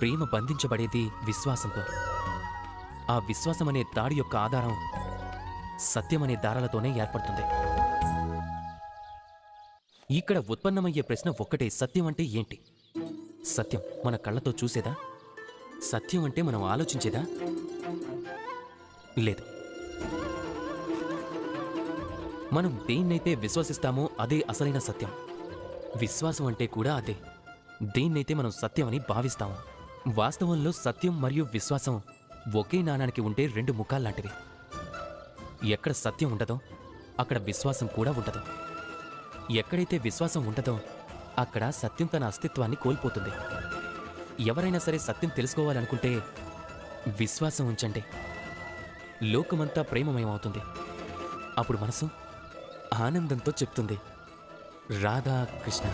ప్రేమ బంధించబడేది విశ్వాసంతో. ఆ విశ్వాసమనే తాడి యొక్క ఆధారం సత్యమనే దారాలతోనే ఏర్పడుతుంది. ఇక్కడ ఉత్పన్నమయ్యే ప్రశ్న ఒక్కటే, సత్యం అంటే ఏంటి? సత్యం మన కళ్ళతో చూసేదా? సత్యం అంటే మనం ఆలోచించేదా? లేదు. మనం దేన్నైతే విశ్వసిస్తామో అదే అసలైన సత్యం. విశ్వాసం అంటే కూడా అదే. దేన్నైతే మనం సత్యమని భావిస్తాము. వాస్తవంలో సత్యం మరియు విశ్వాసం ఒకే నాణానికి ఉండే రెండు ముఖాల్లాంటివి. ఎక్కడ సత్యం ఉండదో అక్కడ విశ్వాసం కూడా ఉండదు. ఎక్కడైతే విశ్వాసం ఉండదో అక్కడ సత్యం తన అస్తిత్వాన్ని కోల్పోతుంది. ఎవరైనా సరే సత్యం తెలుసుకోవాలనుకుంటే విశ్వాసం ఉంచండి. లోకమంతా ప్రేమమయమవుతుంది. అప్పుడు మనసు ఆనందంతో చెప్తుంది, రాధా కృష్ణ.